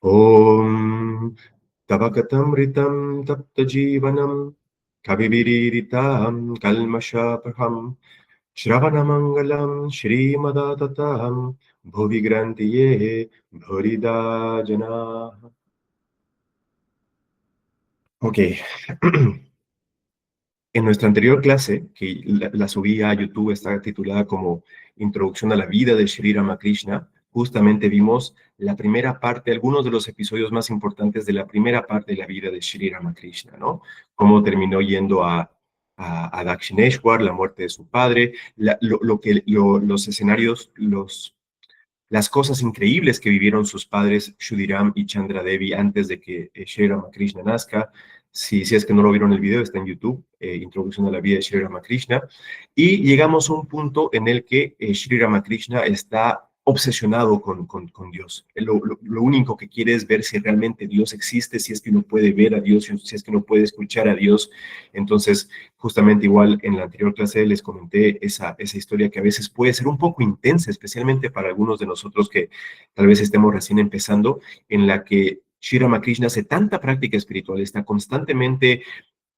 Om Tavakatamritam Taptajivanam Kaviviritam Kalmashapaham Shravanamangalam Shrimadatatam Bhuvigrantiye Bhurida Jana. Ok. En nuestra anterior clase, que la subí a YouTube, está titulada como Introducción a la vida de Sri Ramakrishna, justamente vimos la primera parte, algunos de los episodios más importantes de la primera parte de la vida de Sri Ramakrishna, ¿no? Cómo terminó yendo a Dakshineshwar, la muerte de su padre, los escenarios, las cosas increíbles que vivieron sus padres Shudiram y Chandra Devi antes de que Sri Ramakrishna nazca. Si es que no lo vieron el video, está en YouTube, Introducción a la vida de Sri Ramakrishna. Y llegamos a un punto en el que Sri Ramakrishna está obsesionado con Dios. Lo único que quiere es ver si realmente Dios existe, si es que uno puede ver a Dios, si es que uno puede escuchar a Dios. Entonces, justamente igual en la anterior clase les comenté esa historia que a veces puede ser un poco intensa, especialmente para algunos de nosotros que tal vez estemos recién empezando, en la que Sri Ramakrishna hace tanta práctica espiritual, está constantemente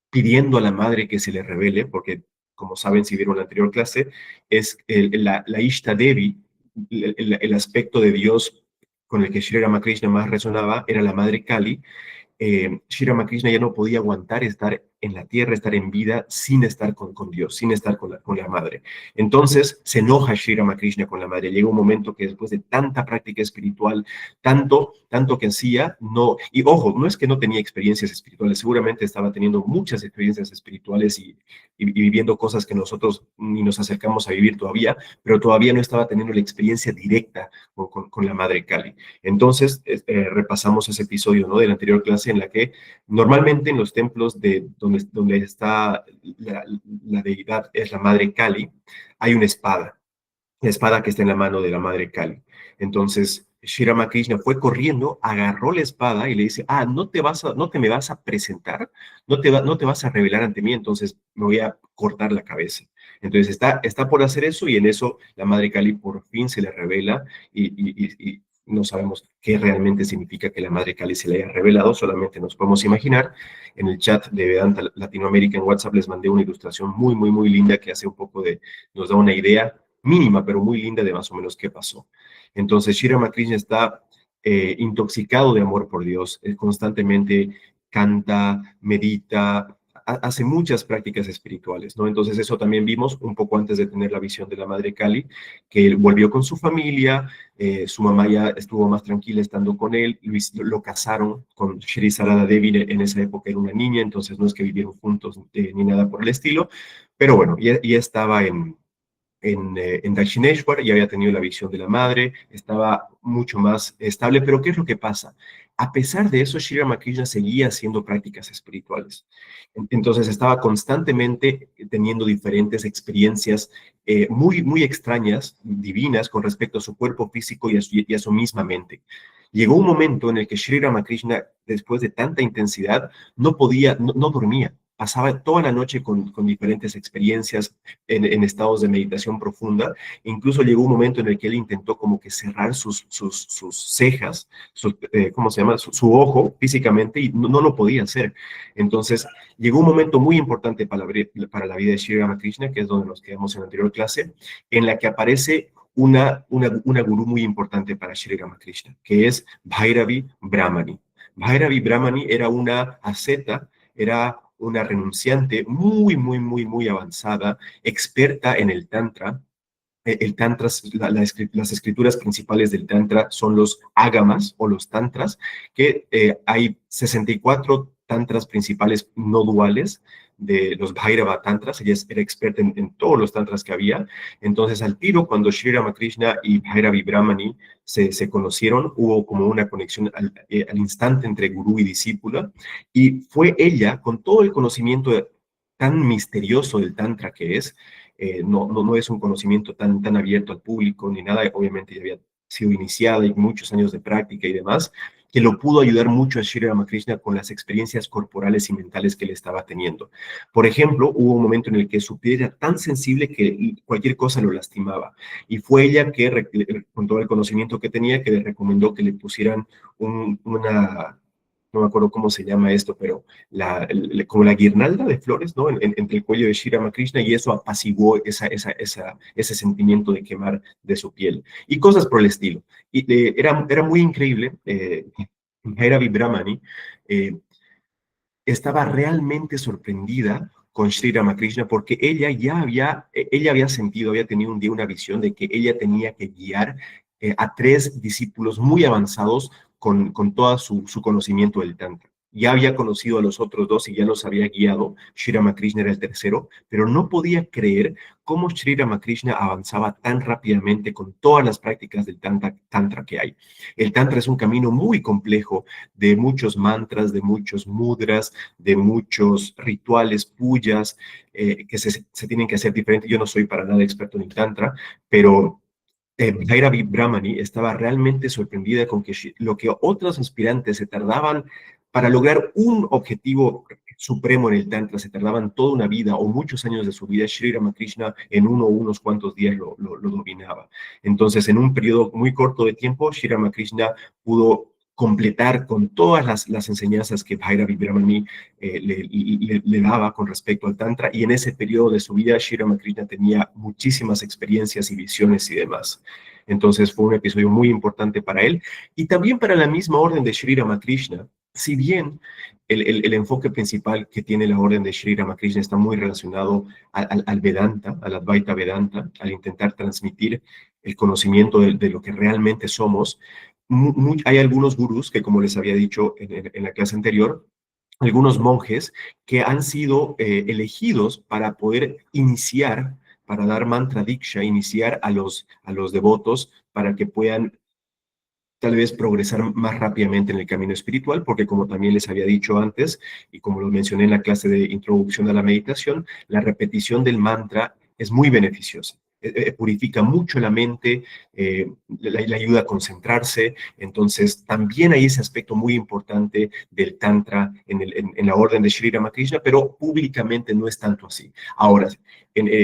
pidiendo a la madre que se le revele, porque como saben si vieron la anterior clase, es la Ishta Devi, el aspecto de Dios con el que Sri Ramakrishna más resonaba, era la madre Kali. Sri Ramakrishna ya no podía aguantar estar en la tierra, estar en vida, sin estar con Dios, sin estar con la madre. Entonces se enoja Sri Ramakrishna con la madre. Llega un momento que después de tanta práctica espiritual, tanto que hacía, no, y ojo, no es que no tenía experiencias espirituales, seguramente estaba teniendo muchas experiencias espirituales y viviendo cosas que nosotros ni nos acercamos a vivir todavía, pero todavía no estaba teniendo la experiencia directa con la madre Kali. Entonces, repasamos ese episodio, ¿no? De la anterior clase en la que normalmente en los templos donde está la deidad, es la madre Kali, hay una espada, la espada que está en la mano de la madre Kali. Entonces, Sri Ramakrishna fue corriendo, agarró la espada y le dice, no te me vas a presentar, no te vas a revelar ante mí, entonces me voy a cortar la cabeza. Entonces está por hacer eso y en eso la madre Kali por fin se le revela y no sabemos qué realmente significa que la madre Kali se le haya revelado, solamente nos podemos imaginar. En el chat de Vedanta Latinoamérica en WhatsApp les mandé una ilustración muy linda que hace un poco nos da una idea mínima, pero muy linda de más o menos qué pasó. Entonces, Sri Ramakrishna está intoxicado de amor por Dios, él constantemente canta, medita, hace muchas prácticas espirituales, ¿no? Entonces eso también vimos un poco antes de tener la visión de la Madre Kali, que él volvió con su familia, su mamá ya estuvo más tranquila estando con él, lo casaron con Shri Sarada Devi, en esa época era una niña, entonces no es que vivieron juntos ni nada por el estilo, pero bueno, ya estaba en Dakshineshwar, ya había tenido la visión de la madre, estaba mucho más estable, pero ¿qué es lo que pasa? A pesar de eso, Sri Ramakrishna seguía haciendo prácticas espirituales. Entonces estaba constantemente teniendo diferentes experiencias muy extrañas, divinas, con respecto a su cuerpo físico y a su misma mente. Llegó un momento en el que Sri Ramakrishna, después de tanta intensidad, no podía, no dormía. Pasaba toda la noche con diferentes experiencias en estados de meditación profunda. Incluso llegó un momento en el que él intentó como que cerrar sus cejas, ¿cómo se llama? Su ojo físicamente y no lo podía hacer. Entonces, llegó un momento muy importante para la vida de Sri Ramakrishna, que es donde nos quedamos en la anterior clase, en la que aparece una gurú muy importante para Sri Ramakrishna, que es Bhairavi Brahmani. Bhairavi Brahmani era una asceta, era una renunciante muy avanzada, experta en el Tantra. El Tantra, las escrituras principales del Tantra son los ágamas o los tantras, que hay 64 tantras principales no duales de los Bhairava Tantras. Ella era experta en todos los tantras que había. Entonces, al tiro, cuando Sri Ramakrishna y Bhairavi Brahmani se conocieron, hubo como una conexión al instante entre gurú y discípula, y fue ella, con todo el conocimiento tan misterioso del Tantra que es, no es un conocimiento tan abierto al público ni nada, obviamente ya había sido iniciada y muchos años de práctica y demás, que lo pudo ayudar mucho a Sri Ramakrishna con las experiencias corporales y mentales que él estaba teniendo. Por ejemplo, hubo un momento en el que su piel era tan sensible que cualquier cosa lo lastimaba. Y fue ella que, con todo el conocimiento que tenía, que le recomendó que le pusieran una, no me acuerdo cómo se llama esto, pero como la guirnalda de flores, ¿no? Entre el cuello de Sri Ramakrishna, y eso apaciguó ese sentimiento de quemar de su piel. Y cosas por el estilo. Y era muy increíble. Bhairavi Brahmani estaba realmente sorprendida con Sri Ramakrishna porque ella había sentido, había tenido un día una visión de que ella tenía que guiar a 3 discípulos muy avanzados con todo su conocimiento del Tantra. Ya había conocido a los otros 2 y ya los había guiado. Sri Ramakrishna era el tercero, pero no podía creer cómo Sri Ramakrishna avanzaba tan rápidamente con todas las prácticas del tantra que hay. El Tantra es un camino muy complejo de muchos mantras, de muchos mudras, de muchos rituales, puyas, que se tienen que hacer diferentes. Yo no soy para nada experto en el Tantra, pero Bhairavi Brahmani estaba realmente sorprendida con que lo que otros aspirantes se tardaban para lograr un objetivo supremo en el Tantra, se tardaban toda una vida o muchos años de su vida, Sri Ramakrishna en uno o unos cuantos días lo dominaba. Entonces, en un periodo muy corto de tiempo, Sri Ramakrishna pudo completar con todas las enseñanzas que Bhairavi Brahmani le daba con respecto al Tantra, y en ese periodo de su vida, Sri Ramakrishna tenía muchísimas experiencias y visiones y demás. Entonces fue un episodio muy importante para él y también para la misma orden de Sri Ramakrishna. Si bien el enfoque principal que tiene la orden de Sri Ramakrishna está muy relacionado al Vedanta, al Advaita Vedanta, al intentar transmitir el conocimiento de lo que realmente somos, hay algunos gurús que, como les había dicho en la clase anterior, algunos monjes que han sido elegidos para poder iniciar, para dar mantra diksha, iniciar a los devotos para que puedan tal vez progresar más rápidamente en el camino espiritual, porque como también les había dicho antes, y como lo mencioné en la clase de introducción a la meditación, la repetición del mantra es muy beneficiosa. Purifica mucho la mente, le ayuda a concentrarse. Entonces también hay ese aspecto muy importante del Tantra en la orden de Sri Ramakrishna, pero públicamente no es tanto así. Ahora,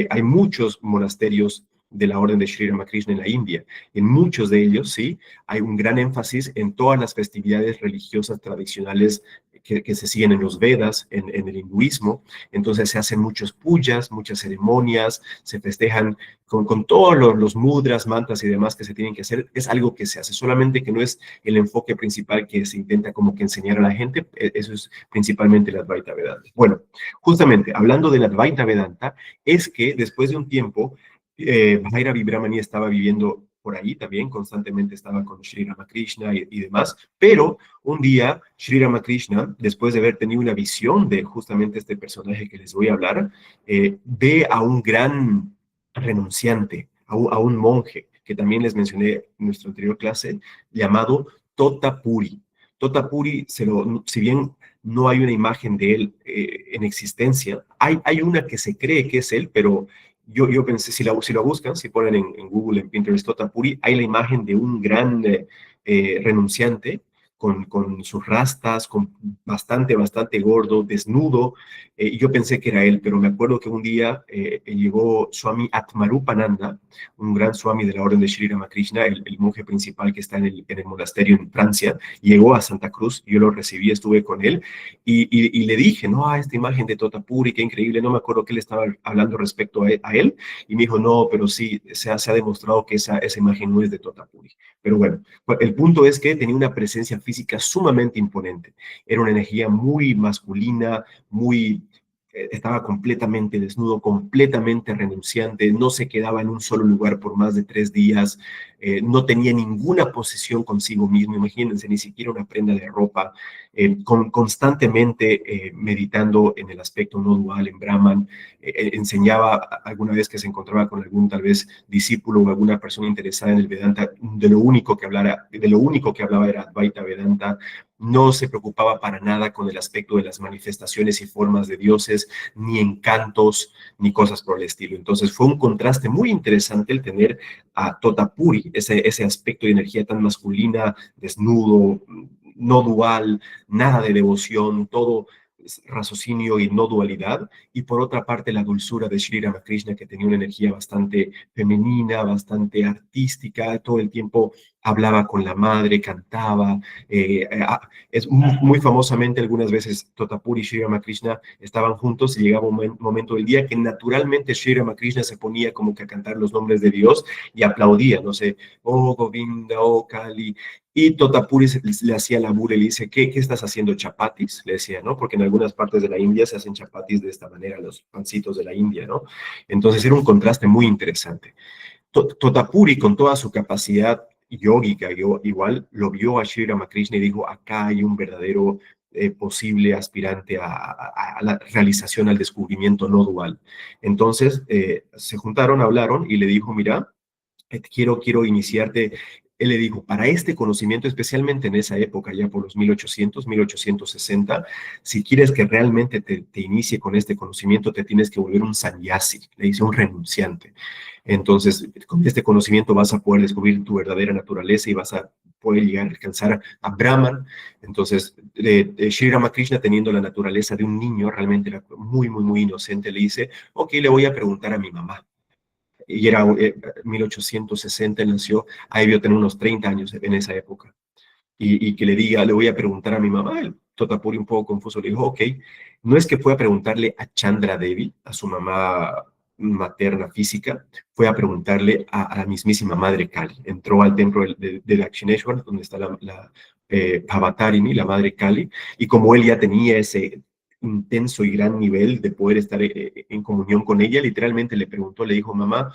hay muchos monasterios de la orden de Sri Ramakrishna en la India. En muchos de ellos, sí, hay un gran énfasis en todas las festividades religiosas tradicionales que se siguen en los Vedas, en el hinduismo. Entonces se hacen muchos puyas, muchas ceremonias, se festejan con todos los mudras, mantras y demás que se tienen que hacer. Es algo que se hace, solamente que no es el enfoque principal que se intenta como que enseñar a la gente. Eso es principalmente el Advaita Vedanta. Bueno, justamente hablando del Advaita Vedanta, es que después de un tiempo, Bhairavi Brahmani estaba viviendo por ahí también, constantemente estaba con Sri Ramakrishna y demás, pero un día Sri Ramakrishna, después de haber tenido una visión de justamente este personaje que les voy a hablar, ve a un gran renunciante, a un monje, que también les mencioné en nuestra anterior clase, llamado Totapuri. Totapuri, si bien no hay una imagen de él en existencia, hay una que se cree que es él, pero yo pensé, si lo buscan, si ponen en Google, en Pinterest, Totapuri, hay la imagen de un gran renunciante con sus rastas, bastante gordo, desnudo, y yo pensé que era él, pero me acuerdo que un día llegó Swami Atmarupananda, un gran Swami de la orden de Sri Ramakrishna, el monje principal que está en el monasterio en Francia, llegó a Santa Cruz, yo lo recibí, estuve con él, y le dije, no, esta imagen de Totapuri, qué increíble, no me acuerdo qué le estaba hablando respecto a él, y me dijo, no, pero sí, se ha demostrado que esa imagen no es de Totapuri. Pero bueno, el punto es que tenía una presencia física sumamente imponente. Era una energía muy masculina, estaba completamente desnudo, completamente renunciante, no se quedaba en un solo lugar por más de 3 días, no tenía ninguna posesión consigo mismo, imagínense, ni siquiera una prenda de ropa, constantemente meditando en el aspecto no dual, en Brahman. Enseñaba alguna vez que se encontraba con algún tal vez discípulo o alguna persona interesada en el Vedanta, de lo único que hablaba era Advaita Vedanta. no se preocupaba para nada con el aspecto de las manifestaciones y formas de dioses, ni encantos, ni cosas por el estilo. Entonces fue un contraste muy interesante el tener a Totapuri, ese aspecto de energía tan masculina, desnudo, no dual, nada de devoción, todo raciocinio y no dualidad, y por otra parte la dulzura de Sri Ramakrishna, que tenía una energía bastante femenina, bastante artística, todo el tiempo hablaba con la madre, cantaba, es muy famosamente algunas veces Totapuri y Sri Ramakrishna estaban juntos y llegaba un momento del día que naturalmente Sri Ramakrishna se ponía como que a cantar los nombres de Dios y aplaudía, no sé, oh Govinda, oh Kali, y Totapuri le hacía la burla y le dice, ¿qué estás haciendo? ¿Chapatis? Le decía, ¿no? Porque en algunas partes de la India se hacen chapatis de esta manera, los pancitos de la India, ¿no? Entonces era un contraste muy interesante. Totapuri, con toda su capacidad yógica, igual lo vio a Sri Ramakrishna y dijo, acá hay un verdadero posible aspirante a la realización, al descubrimiento no dual. Entonces se juntaron, hablaron y le dijo, mira, quiero iniciarte. Él le dijo, para este conocimiento, especialmente en esa época, ya por los 1800, 1860, si quieres que realmente te inicie con este conocimiento, te tienes que volver un sannyasi, le dice un renunciante. Entonces, con este conocimiento vas a poder descubrir tu verdadera naturaleza y vas a poder llegar a alcanzar a Brahman. Entonces, Sri Ramakrishna, teniendo la naturaleza de un niño, realmente era muy, muy, muy inocente, le dice, ok, le voy a preguntar a mi mamá. Y era 1860, nació, ahí debió tener unos 30 años en esa época. Y que le diga, le voy a preguntar a mi mamá, el Totapuri un poco confuso le dijo, ok, no es que fue a preguntarle a Chandra Devi, a su mamá materna física, fue a preguntarle a la mismísima madre Kali. Entró al templo de Dakshineshwar, donde está la Bhavatarini, la madre Kali, y como él ya tenía ese intenso y gran nivel de poder estar en comunión con ella, literalmente le preguntó, le dijo, mamá,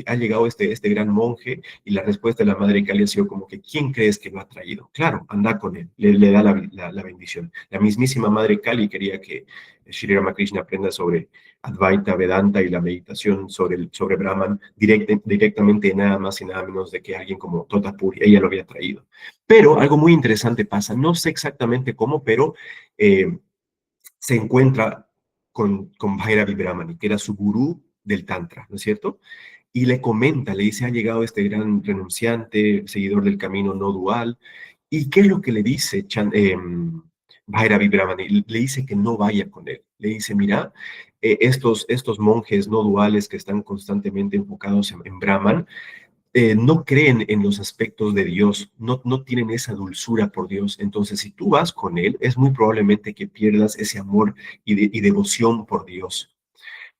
ha llegado este gran monje, y la respuesta de la madre Kali ha sido como que, ¿quién crees que lo ha traído? Claro, anda con él, le da la bendición. La mismísima madre Kali quería que Sri Ramakrishna aprenda sobre Advaita, Vedanta y la meditación sobre Brahman directamente, nada más y nada menos de que alguien como Totapuri, ella lo había traído. Pero algo muy interesante pasa, no sé exactamente cómo, pero eh, se encuentra con Bhairavi Brahmani, que era su gurú del Tantra, ¿no es cierto? Y le comenta, le dice, ha llegado este gran renunciante, seguidor del camino no dual. ¿Y qué es lo que le dice Bhairavi Brahmani? Le dice que no vaya con él. Le dice, mira, estos monjes no duales que están constantemente enfocados en Brahman, no creen en los aspectos de Dios, no tienen esa dulzura por Dios. Entonces, si tú vas con Él, es muy probablemente que pierdas ese amor y devoción por Dios.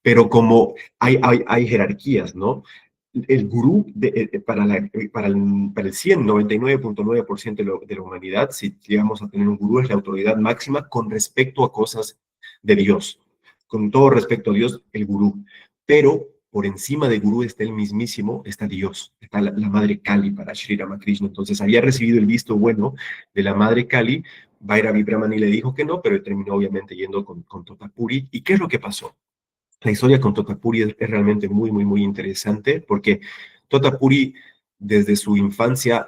Pero como hay jerarquías, ¿no? El gurú para el 100, 99.9% de la humanidad, si llegamos a tener un gurú, es la autoridad máxima con respecto a cosas de Dios. Con todo respecto a Dios, el gurú. Pero por encima del gurú está el mismísimo, está Dios, está la madre Kali para Sri Ramakrishna. Entonces había recibido el visto bueno de la madre Kali. Bhairavi Brahmani le dijo que no, pero terminó obviamente yendo con Totapuri. ¿Y qué es lo que pasó? La historia con Totapuri es realmente muy, muy, muy interesante porque Totapuri desde su infancia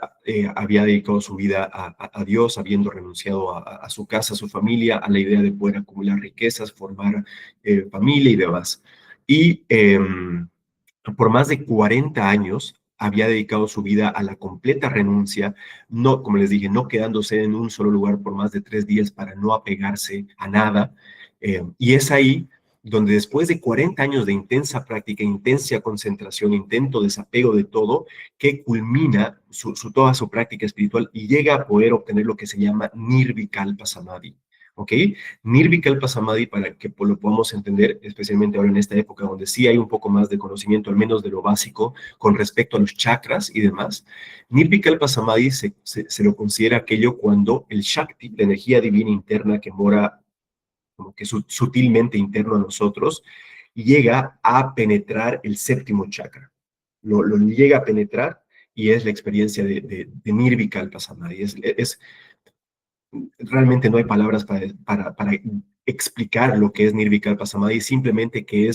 había dedicado su vida a Dios, habiendo renunciado a su casa, a su familia, a la idea de poder acumular riquezas, formar familia y demás. Y por más de 40 años había dedicado su vida a la completa renuncia, no, como les dije, no quedándose en un solo lugar por más de 3 días para no apegarse a nada. Y es ahí donde después de 40 años de intensa práctica, intensa concentración, intento desapego de todo, que culmina toda su práctica espiritual y llega a poder obtener lo que se llama Nirvikalpa Samadhi. ¿Ok? Nirvikalpa Samadhi, para que lo podamos entender, especialmente ahora en esta época donde sí hay un poco más de conocimiento, al menos de lo básico, con respecto a los chakras y demás. Nirvikalpa Samadhi se lo considera aquello cuando el Shakti, la energía divina interna que mora como que sutilmente interno a nosotros, llega a penetrar el séptimo chakra. Lo llega a penetrar y es la experiencia de Nirvikalpa Samadhi. Realmente no hay palabras para explicar lo que es Nirvikalpa Samadhi, simplemente que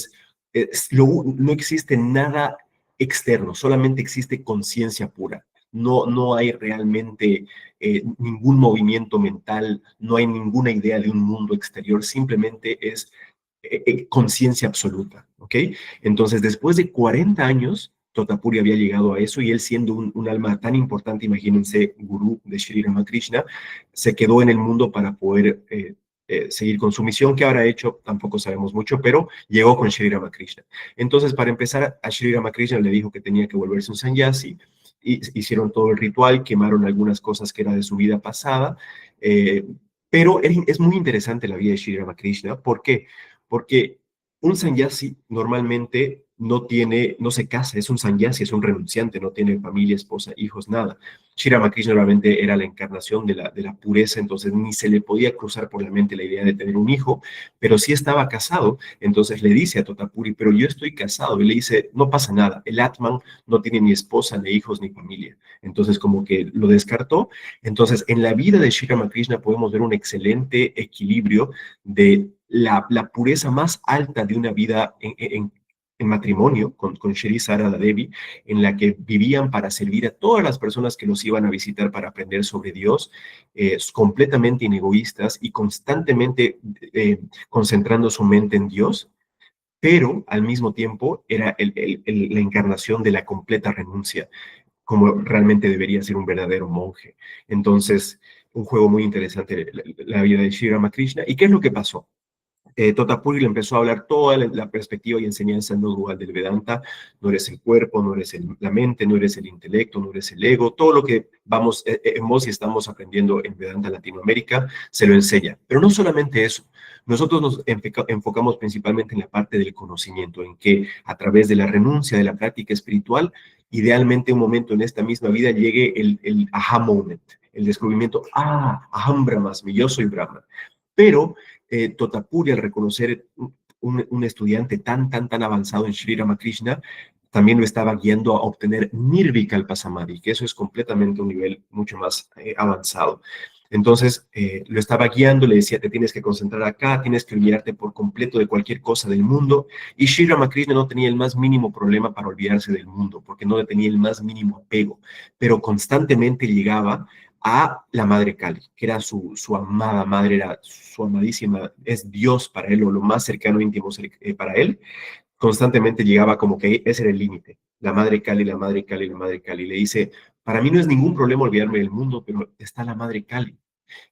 no existe nada externo, solamente existe conciencia pura. no hay realmente ningún movimiento mental, no hay ninguna idea de un mundo exterior, simplemente es conciencia absoluta, ¿ok? Entonces, después de 40 años, Totapuri había llegado a eso y él siendo un alma tan importante, imagínense, gurú de Sri Ramakrishna, se quedó en el mundo para poder seguir con su misión. ¿Qué habrá hecho? Tampoco sabemos mucho, pero llegó con Sri Ramakrishna. Entonces, para empezar, a Sri Ramakrishna le dijo que tenía que volverse un sannyasi, y hicieron todo el ritual, quemaron algunas cosas que era de su vida pasada, eh, pero es muy interesante la vida de Sri Ramakrishna. ¿Por qué? Porque un sannyasi normalmente no se casa, es un sannyasi, es un renunciante, no tiene familia, esposa, hijos, nada. Sri Ramakrishna realmente era la encarnación de la pureza, entonces ni se le podía cruzar por la mente la idea de tener un hijo, pero sí estaba casado. Entonces le dice a Totapuri, pero yo estoy casado, y le dice, no pasa nada, el Atman no tiene ni esposa, ni hijos, ni familia. Entonces como que lo descartó. Entonces en la vida de Sri Ramakrishna podemos ver un excelente equilibrio de la pureza más alta de una vida en matrimonio con Shri Sarada Devi, en la que vivían para servir a todas las personas que los iban a visitar para aprender sobre Dios, completamente inegoístas y constantemente concentrando su mente en Dios, pero al mismo tiempo era la encarnación de la completa renuncia, como realmente debería ser un verdadero monje. Entonces, un juego muy interesante, la vida de Sri Ramakrishna. ¿Y qué es lo que pasó? Totapuri le empezó a hablar toda la perspectiva y enseñanza no dual del Vedanta. No eres el cuerpo, no eres la mente, no eres el intelecto, no eres el ego. Todo lo que hemos y estamos aprendiendo en Vedanta Latinoamérica se lo enseña. Pero no solamente eso. Nosotros nos enfocamos principalmente en la parte del conocimiento, en que a través de la renuncia, de la práctica espiritual, idealmente un momento en esta misma vida llegue el aha moment, el descubrimiento, aham brahmasmi, yo soy Brahman. Pero Totapuri, al reconocer un estudiante tan avanzado en Sri Ramakrishna, también lo estaba guiando a obtener Nirvikalpa Samadhi, que eso es completamente un nivel mucho más avanzado. Entonces, lo estaba guiando, le decía, te tienes que concentrar acá, tienes que olvidarte por completo de cualquier cosa del mundo. Y Sri Ramakrishna no tenía el más mínimo problema para olvidarse del mundo, porque no le tenía el más mínimo apego, pero constantemente llegaba a la Madre Kali, que era su amada madre, era su amadísima, es Dios para él, o lo más cercano, íntimo para él. Constantemente llegaba como que ese era el límite, la Madre Kali, la Madre Kali, la Madre Kali. Le dice, para mí no es ningún problema olvidarme del mundo, pero está la Madre Kali.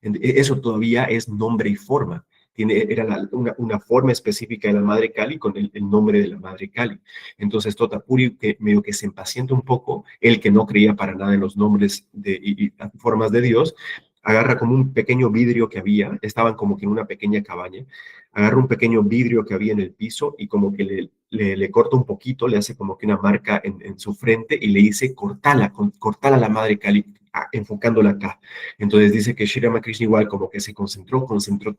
Eso todavía es nombre y forma. Era una forma específica de la Madre Kali con el nombre de la Madre Kali. Entonces Totapuri, que medio que se impacienta un poco, él que no creía para nada en los nombres y formas de Dios, agarra como un pequeño vidrio que había, estaban como que en una pequeña cabaña, agarra un pequeño vidrio que había en el piso y como que le corta un poquito, le hace como que una marca en su frente y le dice, cortala a la Madre Kali, enfocándola acá. Entonces dice que Sri Ramakrishna igual como que se concentró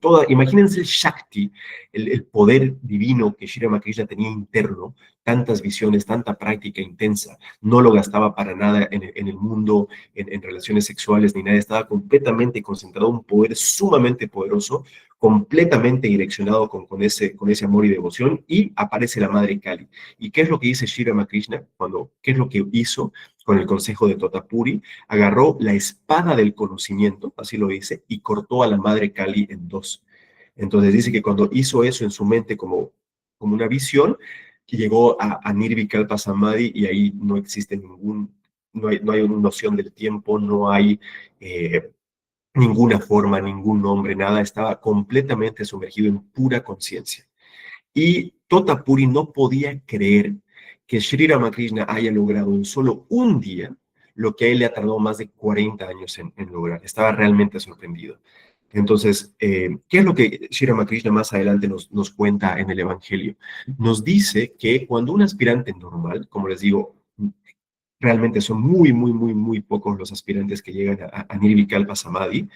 toda, imagínense el Shakti, el poder divino que Sri Ramakrishna tenía interno, tantas visiones, tanta práctica intensa, no lo gastaba para nada en el mundo, en relaciones sexuales ni nada, estaba completamente concentrado, un poder sumamente poderoso, completamente direccionado con ese amor y devoción, y aparece la Madre Kali. ¿Y qué es lo que dice Sri Ramakrishna? ¿Qué es lo que hizo con el consejo de Totapuri? Agarró la espada del conocimiento, así lo dice, y cortó a la Madre Kali en dos. Entonces dice que cuando hizo eso en su mente como una visión, que llegó a Nirvikalpa Samadhi, y ahí no existe no hay una noción del tiempo, no hay ninguna forma, ningún nombre, nada, estaba completamente sumergido en pura conciencia. Y Totapuri no podía creer que Sri Ramakrishna haya logrado en solo un día lo que a él le ha tardado más de 40 años en lograr. Estaba realmente sorprendido. Entonces, ¿qué es lo que Sri Ramakrishna más adelante nos cuenta en el Evangelio? Nos dice que cuando un aspirante normal, como les digo, realmente son muy pocos los aspirantes que llegan a Nirvikalpa Samadhi,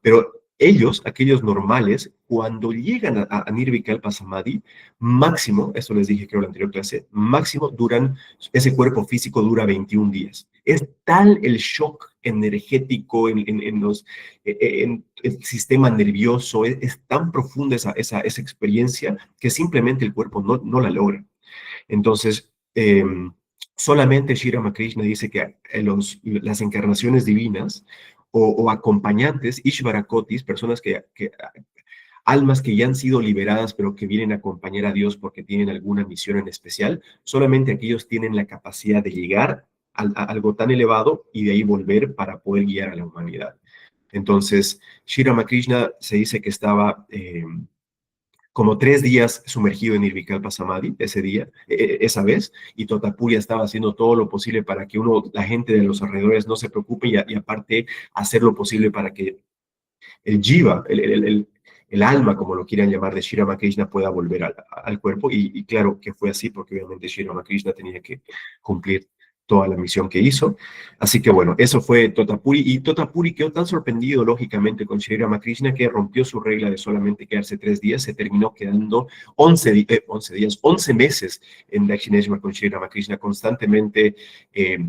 pero ellos, aquellos normales, cuando llegan a Nirvikalpa Samadhi, máximo, eso les dije creo en la anterior clase, máximo ese cuerpo físico dura 21 días. Es tal el shock energético en el sistema nervioso, es tan profunda esa experiencia que simplemente el cuerpo no la logra. Entonces, Solamente Sri Ramakrishna dice que las encarnaciones divinas o acompañantes, Ishvarakotis, personas almas que ya han sido liberadas, pero que vienen a acompañar a Dios porque tienen alguna misión en especial, solamente aquellos tienen la capacidad de llegar a algo tan elevado y de ahí volver para poder guiar a la humanidad. Entonces, Sri Ramakrishna se dice que estaba como 3 días sumergido en Nirvikalpa Samadhi ese día, esa vez, y Totapuria estaba haciendo todo lo posible para que la gente de los alrededores no se preocupe y aparte hacer lo posible para que el jiva, el alma, como lo quieran llamar, de Sri Ramakrishna pueda volver al cuerpo. Y claro que fue así, porque obviamente Sri Ramakrishna tenía que cumplir toda la misión que hizo. Así que bueno, eso fue Totapuri. Y Totapuri quedó tan sorprendido, lógicamente, con Sri Ramakrishna que rompió su regla de solamente quedarse 3 días. Se terminó quedando 11 días, 11 meses en Dakshineshwar con Sri Ramakrishna, constantemente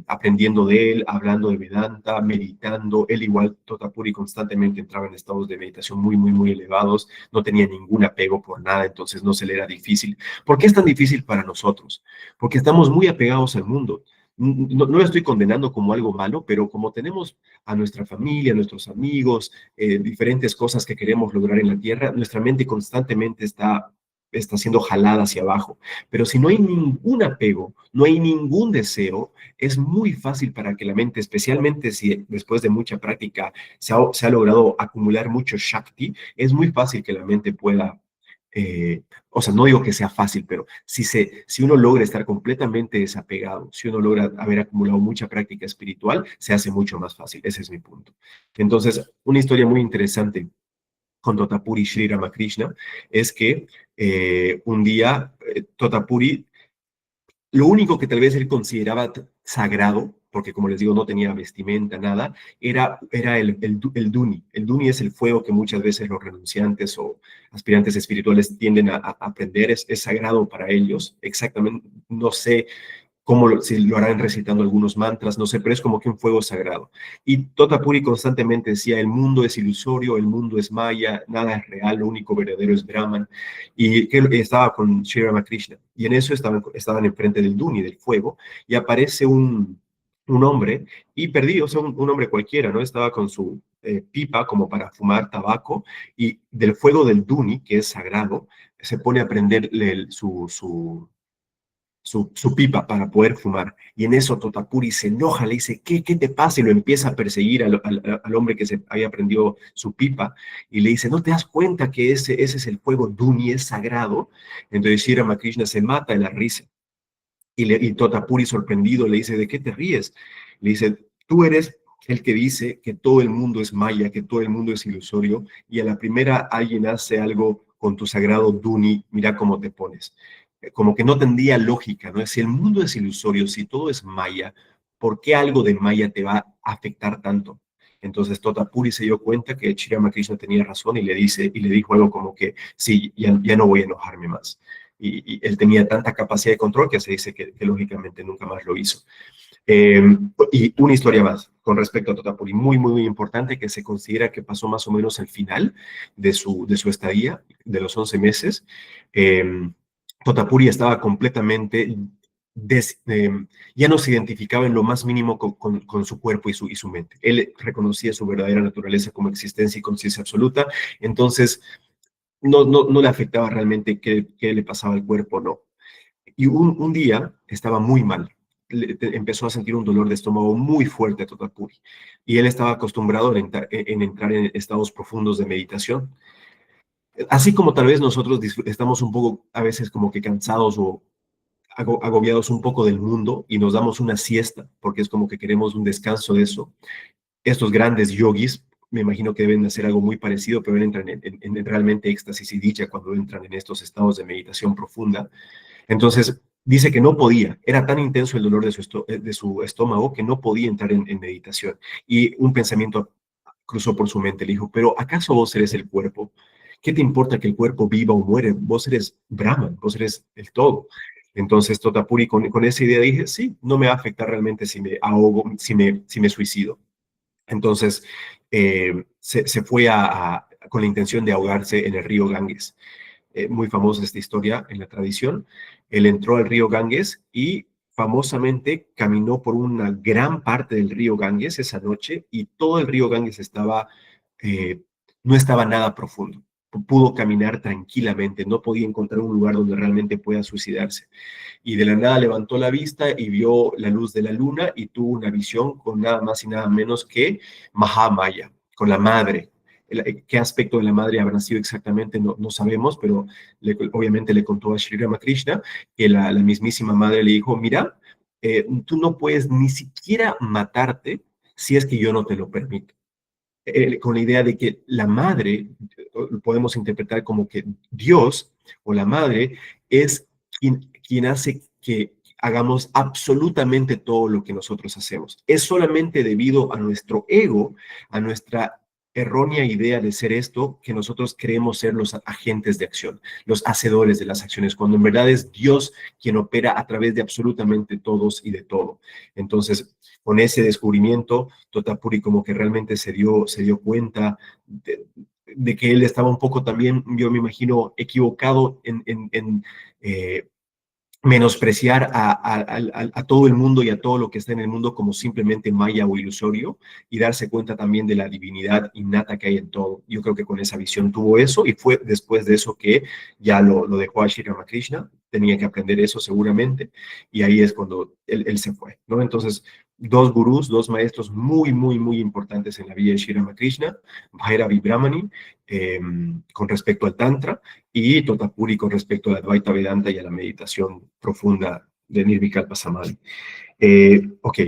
aprendiendo de él, hablando de Vedanta, meditando. Él igual, Totapuri, constantemente entraba en estados de meditación muy, muy, muy elevados. No tenía ningún apego por nada, entonces no se le era difícil. ¿Por qué es tan difícil para nosotros? Porque estamos muy apegados al mundo. No, no lo estoy condenando como algo malo, pero como tenemos a nuestra familia, a nuestros amigos, diferentes cosas que queremos lograr en la tierra, nuestra mente constantemente está siendo jalada hacia abajo. Pero si no hay ningún apego, no hay ningún deseo, es muy fácil para que la mente, especialmente si después de mucha práctica se ha logrado acumular mucho Shakti, es muy fácil que la mente pueda o sea, no digo que sea fácil, pero si uno logra estar completamente desapegado, si uno logra haber acumulado mucha práctica espiritual, se hace mucho más fácil. Ese es mi punto. Entonces, una historia muy interesante con Totapuri Sri Ramakrishna es que un día Totapuri, lo único que tal vez él consideraba sagrado, porque como les digo, no tenía vestimenta, nada, era el Duni. El Duni es el fuego que muchas veces los renunciantes o aspirantes espirituales tienden a aprender, es sagrado para ellos. Exactamente, no sé si lo harán recitando algunos mantras, no sé, pero es como que un fuego sagrado. Y Totapuri constantemente decía, el mundo es ilusorio, el mundo es maya, nada es real, lo único verdadero es Brahman. Y que estaba con Sri Ramakrishna, y en eso estaban enfrente del Duni, del fuego, y aparece un hombre, y perdido, o sea, un hombre cualquiera, ¿no? Estaba con su pipa como para fumar tabaco, y del fuego del Duni, que es sagrado, se pone a prenderle su pipa para poder fumar. Y en eso Totapuri se enoja, le dice, ¿qué te pasa? Y lo empieza a perseguir al hombre que se había prendido su pipa y le dice, ¿no te das cuenta que ese es el fuego Duni, es sagrado? Entonces Sri Ramakrishna se mata de la risa y Totapuri sorprendido le dice, ¿de qué te ríes? Le dice, tú eres el que dice que todo el mundo es maya, que todo el mundo es ilusorio, y a la primera alguien hace algo con tu sagrado Duni, mira cómo te pones. Como que no tendría lógica, ¿no? Si el mundo es ilusorio, si todo es maya, ¿por qué algo de maya te va a afectar tanto? Entonces Totapuri se dio cuenta que Sri Ramakrishna tenía razón y le dijo algo como que, sí, ya no voy a enojarme más. Y él tenía tanta capacidad de control que se dice que lógicamente nunca más lo hizo. Eh, y una historia más con respecto a Totapuri, muy, muy, muy importante, que se considera que pasó más o menos el final de su estadía, de los 11 meses. Eh, Totapuri estaba completamente, ya no se identificaba en lo más mínimo con su cuerpo y su mente. Él reconocía su verdadera naturaleza como existencia y conciencia absoluta, entonces no le afectaba realmente qué le pasaba al cuerpo, no. Y un día estaba muy mal. Empezó a sentir un dolor de estómago muy fuerte a Totapuri. Y él estaba acostumbrado en entrar en estados profundos de meditación. Así como tal vez nosotros estamos un poco a veces como que cansados o agobiados un poco del mundo y nos damos una siesta porque es como que queremos un descanso de eso. Estos grandes yogis, me imagino que deben de hacer algo muy parecido, pero entran en realmente éxtasis y dicha cuando entran en estos estados de meditación profunda. Entonces, dice que no podía, era tan intenso el dolor de su estómago que no podía entrar en meditación. Y un pensamiento cruzó por su mente, le dijo, pero ¿acaso vos eres el cuerpo? ¿Qué te importa que el cuerpo viva o muere? Vos eres Brahman, vos eres el todo. Entonces, Totapuri, con esa idea dije, sí, no me va a afectar realmente si me ahogo, si me suicido. Entonces, se fue con la intención de ahogarse en el río Ganges. Muy famosa esta historia en la tradición. Él entró al río Ganges y famosamente caminó por una gran parte del río Ganges esa noche y todo el río Ganges eh, no estaba nada profundo. Pudo caminar tranquilamente, no podía encontrar un lugar donde realmente pueda suicidarse. Y de la nada levantó la vista y vio la luz de la luna y tuvo una visión con nada más y nada menos que Mahamaya, con la madre. ¿Qué aspecto de la madre habrá sido exactamente? No, no sabemos, pero obviamente le contó a Sri Ramakrishna que la mismísima madre le dijo, mira, tú no puedes ni siquiera matarte si es que yo no te lo permito. Con la idea de que la madre, podemos interpretar como que Dios o la madre es quien hace que hagamos absolutamente todo lo que nosotros hacemos. Es solamente debido a nuestro ego, a nuestra errónea idea de ser esto, que nosotros creemos ser los agentes de acción, los hacedores de las acciones, cuando en verdad es Dios quien opera a través de absolutamente todos y de todo. Entonces, con ese descubrimiento, Totapuri como que realmente se dio cuenta de que él estaba un poco también, yo me imagino, equivocado en menospreciar a todo el mundo y a todo lo que está en el mundo como simplemente maya o ilusorio y darse cuenta también de la divinidad innata que hay en todo. Yo creo que con esa visión tuvo eso y fue después de eso que ya lo dejó a Sri Ramakrishna, tenía que aprender eso seguramente y ahí es cuando él se fue, ¿no? Entonces, dos gurús, dos maestros muy, muy, muy importantes en la vida de Sri Ramakrishna, Bhairavi Brahmani, con respecto al Tantra, y Totapuri con respecto a la Advaita Vedanta y a la meditación profunda de Nirvikalpa Samadhi. Ok,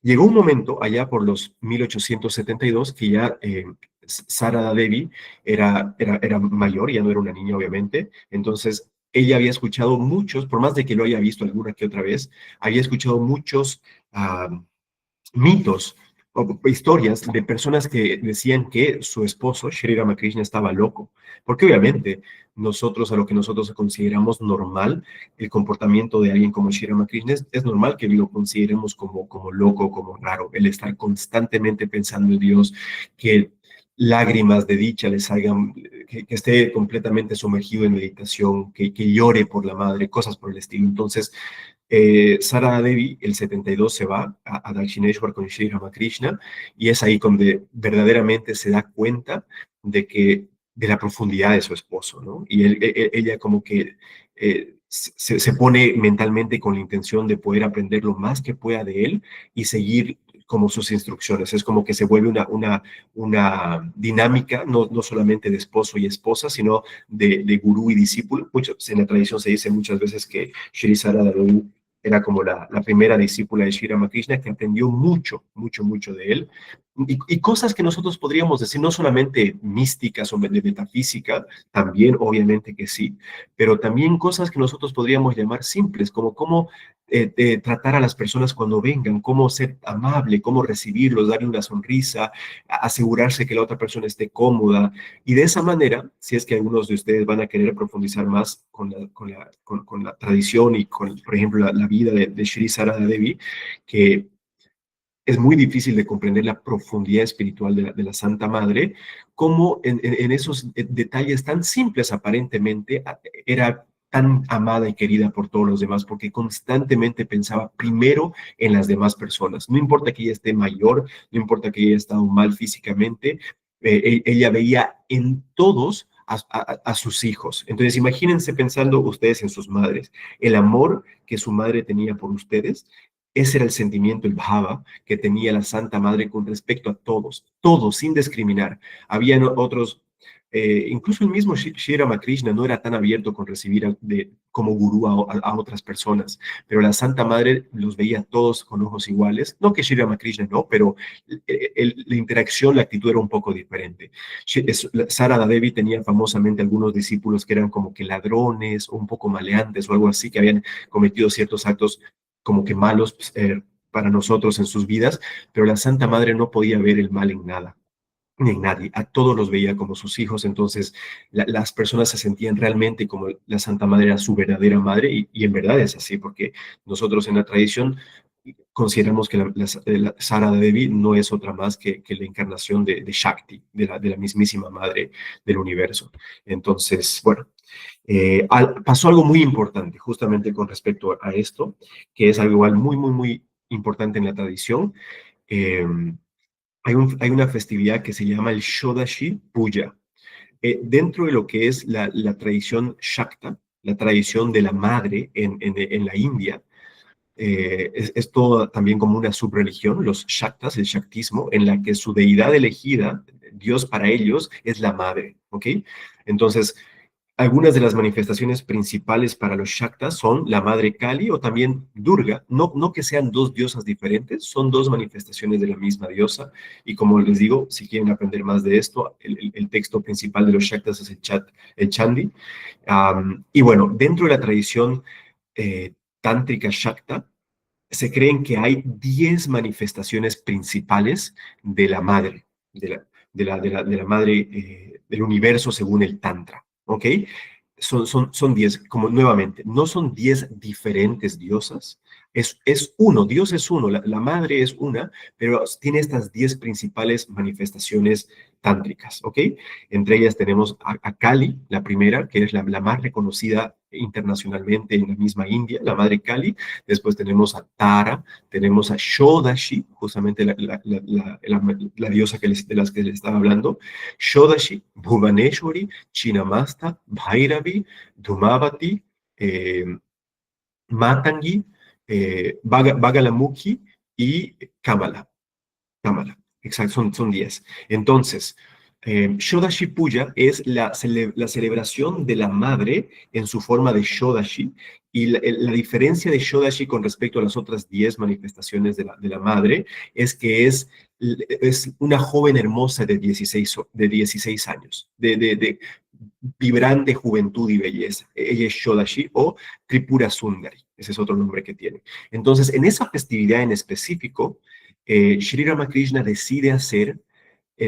llegó un momento allá por los 1872 que ya Sarada Devi era mayor, ya no era una niña obviamente, entonces ella había escuchado muchos, por más de que lo haya visto alguna que otra vez, había escuchado muchos mitos o historias de personas que decían que su esposo, Sri Ramakrishna, estaba loco. Porque obviamente nosotros, a lo que nosotros consideramos normal, el comportamiento de alguien como Sri Ramakrishna, es normal que lo consideremos como loco, como raro. El estar constantemente pensando en Dios, que lágrimas de dicha le salgan, que esté completamente sumergido en meditación, que llore por la madre, cosas por el estilo. Entonces, Sarada Devi, el 72, se va a Dakshineshwar con Sri Ramakrishna y es ahí donde verdaderamente se da cuenta de la profundidad de su esposo, ¿no? Y ella como que se pone mentalmente con la intención de poder aprender lo más que pueda de él y seguir como sus instrucciones. Es como que se vuelve una dinámica, no solamente de esposo y esposa, sino de gurú y discípulo. En la tradición se dice muchas veces que Sri Sarada Devi era como la primera discípula de Sri Ramakrishna que aprendió mucho, mucho, mucho de él. Y cosas que nosotros podríamos decir, no solamente místicas o de metafísica, también obviamente que sí, pero también cosas que nosotros podríamos llamar simples, como cómo tratar a las personas cuando vengan, cómo ser amable, cómo recibirlos, darle una sonrisa, asegurarse que la otra persona esté cómoda. Y de esa manera, si es que algunos de ustedes van a querer profundizar más con la tradición y con, por ejemplo, la vida de Sri Sarada Devi, que es muy difícil de comprender la profundidad espiritual de la Santa Madre, cómo en esos detalles tan simples aparentemente era tan amada y querida por todos los demás, porque constantemente pensaba primero en las demás personas. No importa que ella esté mayor, no importa que ella haya estado mal físicamente, ella veía en todos a sus hijos. Entonces, imagínense pensando ustedes en sus madres, el amor que su madre tenía por ustedes. Ese era el sentimiento, el bhava, que tenía la Santa Madre con respecto a todos, todos, sin discriminar. Habían otros, incluso el mismo Sri Ramakrishna no era tan abierto con recibir como gurú a otras personas, pero la Santa Madre los veía todos con ojos iguales. No que Sri Ramakrishna no, pero la interacción, la actitud era un poco diferente. Sarada Devi tenía famosamente algunos discípulos que eran como que ladrones o un poco maleantes o algo así, que habían cometido ciertos actos como que malos para nosotros en sus vidas, pero la Santa Madre no podía ver el mal en nada ni en nadie, a todos los veía como sus hijos, entonces las personas se sentían realmente como la Santa Madre era su verdadera madre y en verdad es así, porque nosotros en la tradición consideramos que la Sarada Devi no es otra más que la encarnación de Shakti, de la mismísima madre del universo. Entonces, bueno, pasó algo muy importante justamente con respecto a esto, que es algo igual muy, muy, muy importante en la tradición. Eh, hay una festividad que se llama el Shodashi Puja. Dentro de lo que es la tradición Shakta, la tradición de la madre en la India, es todo también como una subreligión, los Shaktas, el Shaktismo, en la que su deidad elegida, Dios para ellos, es la madre, ¿ok? Entonces, algunas de las manifestaciones principales para los Shaktas son la madre Kali o también Durga, no que sean dos diosas diferentes, son dos manifestaciones de la misma diosa. Y como les digo, si quieren aprender más de esto, el texto principal de los Shaktas es el Chandi. Y bueno, dentro de la tradición tántrica Shakta, se creen que hay 10 manifestaciones principales de la madre, de la madre del universo según el Tantra, ¿ok? Son 10, como nuevamente, no son 10 diferentes diosas, es uno, Dios es uno, la madre es una, pero tiene estas 10 principales manifestaciones tántricas, ¿ok? Entre ellas tenemos a Kali, la primera, que es la más reconocida internacionalmente en la misma India, la madre Kali. Después tenemos a Tara, tenemos a Shodashi, justamente la diosa de las que les estaba hablando, Shodashi, Bhuvaneshwari, Chinamasta, Bhairavi, Dhumavati, eh, Matangi, Bagalamukhi y Kamala. Cámara, exacto, son 10. Entonces, Shodashi Puja es la celebración de la madre en su forma de Shodashi, y la diferencia de Shodashi con respecto a las otras 10 manifestaciones de la madre es que es una joven hermosa de 16 años, de vibrante juventud y belleza. Ella es Shodashi o Tripura Sundari, ese es otro nombre que tiene. Entonces, en esa festividad en específico, Sri Ramakrishna decide hacer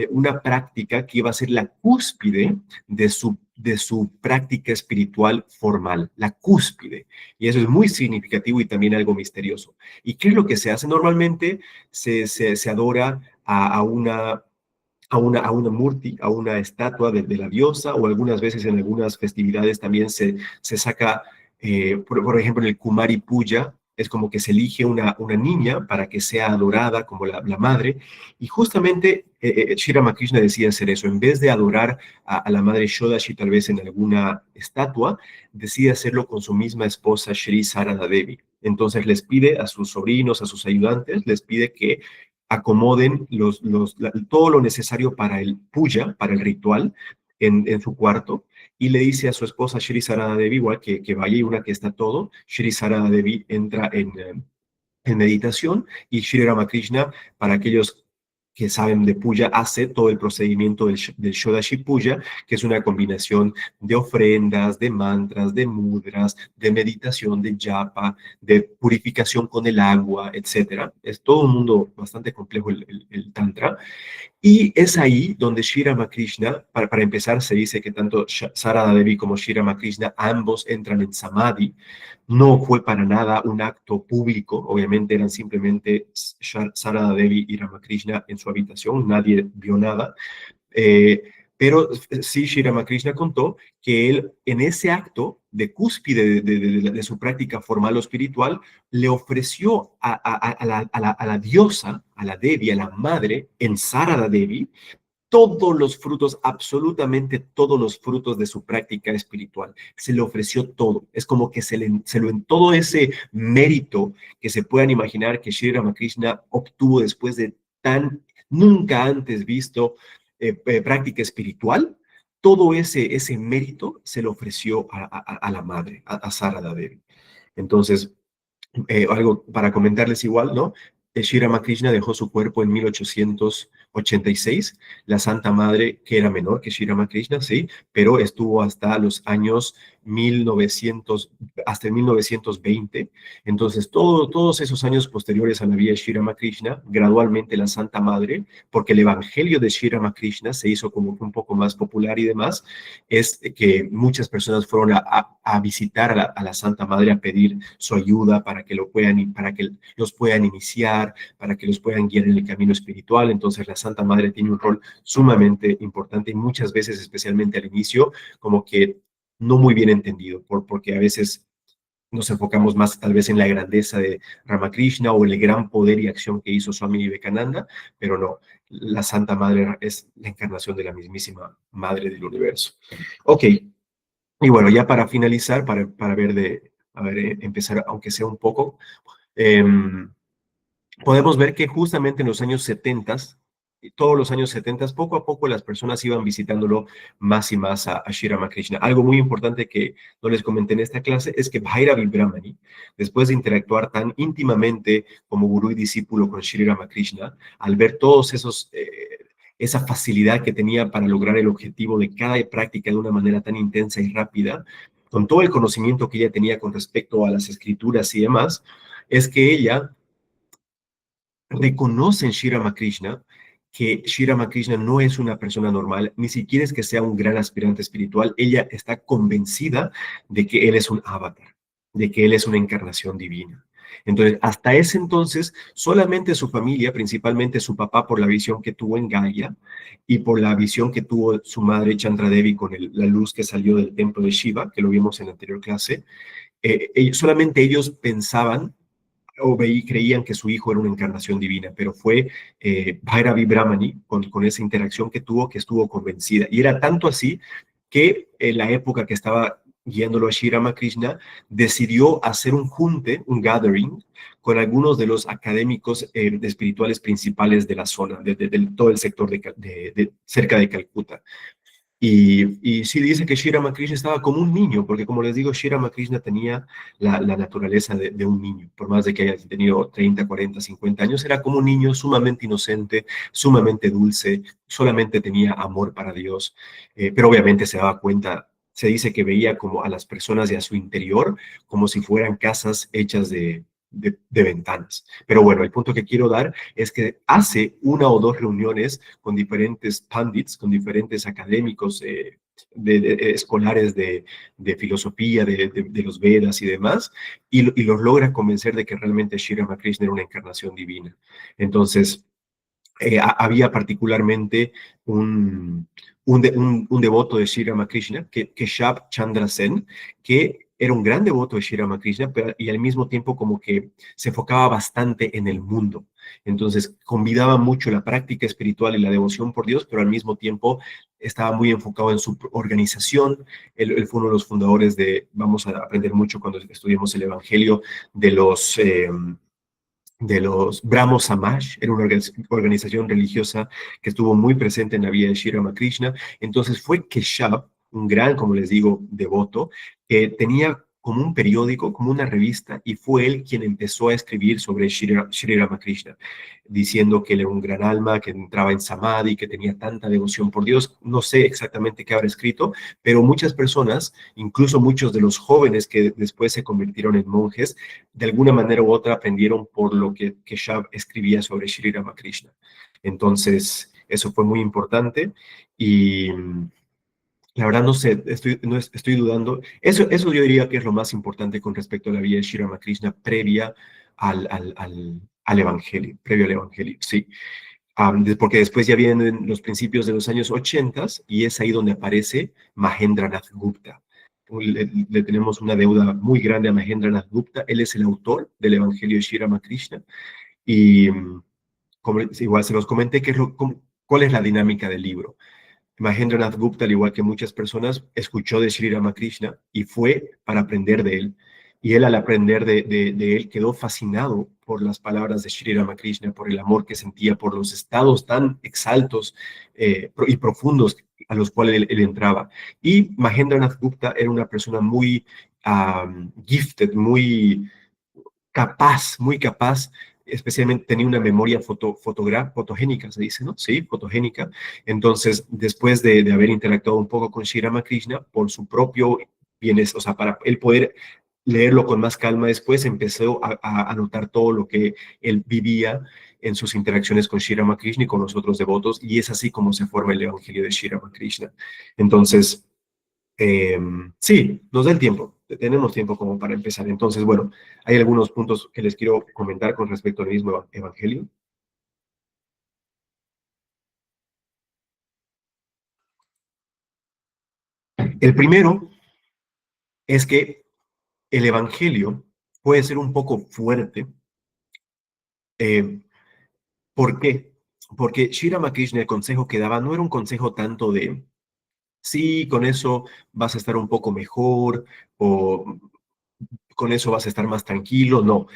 una práctica que iba a ser la cúspide de su práctica espiritual formal, la cúspide. Y eso es muy significativo y también algo misterioso. ¿Y qué es lo que se hace? Normalmente se adora a una murti, a una estatua de la diosa, o algunas veces en algunas festividades también se saca, por ejemplo, en el Kumari Puja, es como que se elige una niña para que sea adorada como la madre, y justamente Sri Ramakrishna decide hacer eso. En vez de adorar a la madre Shodashi tal vez en alguna estatua, decide hacerlo con su misma esposa Sri Sarada Devi. Entonces les pide a sus sobrinos, a sus ayudantes, les pide que acomoden todo lo necesario para el puya, para el ritual, en su cuarto, y le dice a su esposa Shri Sarada Devi igual que vaya, y una que está todo. Shri Sarada Devi entra en meditación, y Shri Ramakrishna, para aquellos que saben de puya, hace todo el procedimiento del Shodashi Puja, que es una combinación de ofrendas, de mantras, de mudras, de meditación, de japa, de purificación con el agua, etcétera. Es todo un mundo bastante complejo el Tantra. Y es ahí donde Sri Ramakrishna, para empezar, se dice que tanto Sarada Devi como Sri Ramakrishna ambos entran en Samadhi. No fue para nada un acto público, obviamente eran simplemente Sarada Devi y Ramakrishna en su habitación, nadie vio nada. Eh, pero sí, Sri Ramakrishna contó que él, en ese acto de cúspide de su práctica formal o espiritual, le ofreció a la diosa, a la Devi, a la madre, en Sarada Devi, todos los frutos, absolutamente todos los frutos de su práctica espiritual. Se le ofreció todo. Es como que en todo ese mérito que se puedan imaginar que Sri Ramakrishna obtuvo después de tan nunca antes visto práctica espiritual, todo ese mérito se le ofreció a la madre, a Sarada Devi. Entonces, algo para comentarles igual, ¿no? Sri Ramakrishna dejó su cuerpo en 1886. La Santa Madre, que era menor que Sri Ramakrishna, sí, pero estuvo hasta los años 1900, hasta el 1920. Entonces, todos esos años posteriores a la vida de Sri Ramakrishna, gradualmente la Santa Madre, porque el Evangelio de Sri Ramakrishna se hizo como que un poco más popular y demás, es que muchas personas fueron a visitar a la Santa Madre a pedir su ayuda para que para que los puedan iniciar, para que los puedan guiar en el camino espiritual. Entonces la Santa Madre tiene un rol sumamente importante y muchas veces, especialmente al inicio, como que no muy bien entendido, porque a veces nos enfocamos más tal vez en la grandeza de Ramakrishna o el gran poder y acción que hizo Swami Vivekananda, pero no, la Santa Madre es la encarnación de la mismísima Madre del Universo. Ok, y bueno, ya para finalizar, para ver empezar, aunque sea un poco, eh, podemos ver que justamente en los años 70, todos los años 70, poco a poco las personas iban visitándolo más y más a Sri Ramakrishna. Algo muy importante que no les comenté en esta clase es que Bhairavi Brahmani, después de interactuar tan íntimamente como gurú y discípulo con Sri Ramakrishna, al ver todos esa facilidad que tenía para lograr el objetivo de cada práctica de una manera tan intensa y rápida, con todo el conocimiento que ella tenía con respecto a las escrituras y demás, es que ella reconoce en Sri Ramakrishna que Sri Ramakrishna no es una persona normal, ni siquiera es que sea un gran aspirante espiritual, ella está convencida de que él es un avatar, de que él es una encarnación divina. Entonces, hasta ese entonces, solamente su familia, principalmente su papá, por la visión que tuvo en Gaia y por la visión que tuvo su madre Chandra Devi con la luz que salió del templo de Shiva, que lo vimos en la anterior clase, solamente ellos pensaban creían que su hijo era una encarnación divina, pero fue Bhairavi Brahmani, con esa interacción que tuvo, que estuvo convencida. Y era tanto así que en la época que estaba guiándolo a Sri Ramakrishna, decidió hacer un junte, un gathering, con algunos de los académicos espirituales principales de la zona, de todo el sector cerca de Calcuta. Y sí dice que Sri Ramakrishna estaba como un niño, porque como les digo, Sri Ramakrishna tenía la naturaleza de un niño, por más de que haya tenido 30, 40, 50 años, era como un niño sumamente inocente, sumamente dulce, solamente tenía amor para Dios, pero obviamente se daba cuenta, se dice que veía como a las personas de a su interior como si fueran casas hechas de ventanas. Pero bueno, el punto que quiero dar es que hace una o dos reuniones con diferentes pandits, con diferentes académicos escolares de filosofía, de los Vedas y demás, y los logra convencer de que realmente Sri Ramakrishna era una encarnación divina. Entonces, había particularmente un devoto de Sri Ramakrishna, Keshab Chandra Sen, que era un gran devoto de Sri Ramakrishna, y al mismo tiempo como que se enfocaba bastante en el mundo. Entonces, combinaba mucho la práctica espiritual y la devoción por Dios, pero al mismo tiempo estaba muy enfocado en su organización. Él fue uno de los fundadores vamos a aprender mucho cuando estudiemos el Evangelio, de los Brahmo Samaj, era una organización religiosa que estuvo muy presente en la vida de Sri Ramakrishna. Entonces fue Keshab, un gran, como les digo, devoto, que tenía como un periódico, como una revista, y fue él quien empezó a escribir sobre Sri Ramakrishna, diciendo que él era un gran alma, que entraba en Samadhi, que tenía tanta devoción por Dios. No sé exactamente qué habrá escrito, pero muchas personas, incluso muchos de los jóvenes que después se convirtieron en monjes, de alguna manera u otra aprendieron por lo que Keshab escribía sobre Sri Ramakrishna. Entonces, eso fue muy importante y la verdad no sé, estoy dudando. Eso yo diría que es lo más importante con respecto a la vida de Sri Ramakrishna previa al Evangelio, previo al Evangelio, sí. Porque después ya vienen los principios de los años 80 y es ahí donde aparece Mahendranath Gupta. Le tenemos una deuda muy grande a Mahendranath Gupta. Él es el autor del Evangelio de Sri Ramakrishna y como igual se los comenté, ¿cuál es la dinámica del libro? Mahendranath Gupta, al igual que muchas personas, escuchó de Sri Ramakrishna y fue para aprender de él. Y él al aprender de él quedó fascinado por las palabras de Sri Ramakrishna, por el amor que sentía, por los estados tan exaltos y profundos a los cuales él entraba. Y Mahendranath Gupta era una persona muy gifted, muy capaz, especialmente tenía una memoria fotogénica, se dice, ¿no? Sí, fotogénica. Entonces, después de haber interactuado un poco con Sri Ramakrishna, por su propio bienes, o sea, para él poder leerlo con más calma después, empezó a anotar todo lo que él vivía en sus interacciones con Sri Ramakrishna y con los otros devotos, y es así como se forma el Evangelio de Sri Ramakrishna. Entonces, eh, sí, nos da el tiempo, tenemos tiempo como para empezar. Entonces, bueno, hay algunos puntos que les quiero comentar con respecto al mismo Evangelio. El primero es que el Evangelio puede ser un poco fuerte. Eh, ¿Por qué? Porque Sri Ramakrishna, el consejo que daba, no era un consejo tanto de, sí, con eso vas a estar un poco mejor, o con eso vas a estar más tranquilo. No,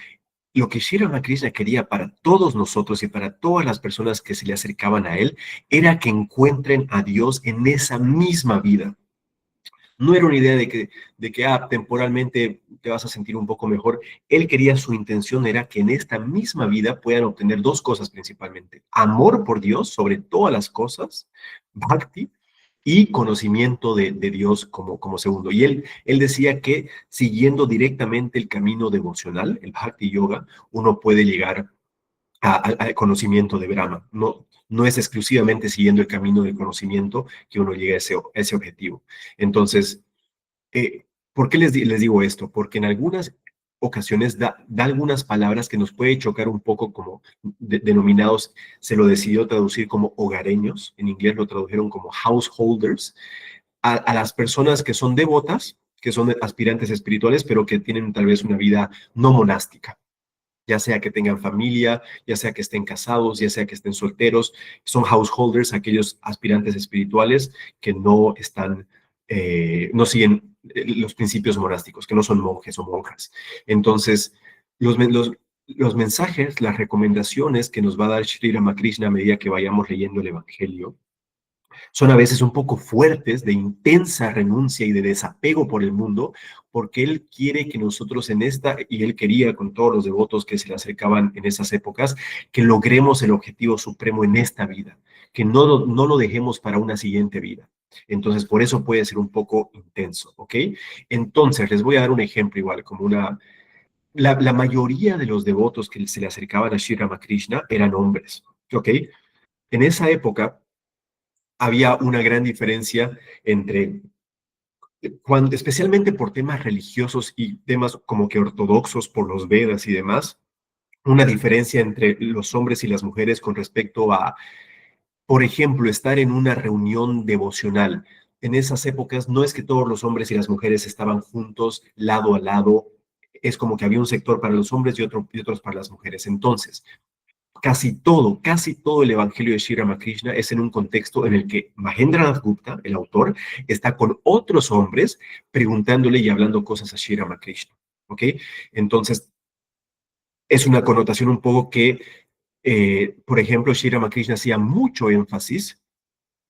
lo que Sri Ramakrishna quería para todos nosotros y para todas las personas que se le acercaban a él era que encuentren a Dios en esa misma vida. No era una idea de que temporalmente te vas a sentir un poco mejor. Él quería, su intención era que en esta misma vida puedan obtener dos cosas principalmente: amor por Dios sobre todas las cosas, bhakti, y conocimiento de Dios como segundo. Y él decía que siguiendo directamente el camino devocional, el bhakti yoga, uno puede llegar al conocimiento de Brahma. No, no es exclusivamente siguiendo el camino del conocimiento que uno llega a ese objetivo. Entonces, eh, ¿por qué les digo esto? Porque en algunas ocasiones da algunas palabras que nos puede chocar un poco como denominados, se lo decidió traducir como hogareños, en inglés lo tradujeron como householders, a las personas que son devotas, que son aspirantes espirituales, pero que tienen tal vez una vida no monástica, ya sea que tengan familia, ya sea que estén casados, ya sea que estén solteros. Son householders, aquellos aspirantes espirituales que no están, no siguen los principios monásticos, que no son monjes o monjas. Entonces, los mensajes, las recomendaciones que nos va a dar Sri Ramakrishna a medida que vayamos leyendo el Evangelio, son a veces un poco fuertes, de intensa renuncia y de desapego por el mundo, porque Él quiere que nosotros en esta, y Él quería con todos los devotos que se le acercaban en esas épocas, que logremos el objetivo supremo en esta vida, que no lo dejemos para una siguiente vida. Entonces, por eso puede ser un poco intenso, ¿ok? Entonces, les voy a dar un ejemplo igual, como la mayoría de los devotos que se le acercaban a Sri Ramakrishna eran hombres, ¿ok? En esa época, había una gran diferencia entre, cuando, especialmente por temas religiosos y temas como que ortodoxos por los Vedas y demás, una diferencia entre los hombres y las mujeres con respecto a, por ejemplo, estar en una reunión devocional. En esas épocas no es que todos los hombres y las mujeres estaban juntos, lado a lado. Es como que había un sector para los hombres y otros para las mujeres. Entonces, casi todo el Evangelio de Sri Ramakrishna es en un contexto en el que Mahendranath Gupta, el autor, está con otros hombres preguntándole y hablando cosas a Sri Ramakrishna. ¿Ok? Entonces, es una connotación un poco que, por ejemplo, Sri Ramakrishna hacía mucho énfasis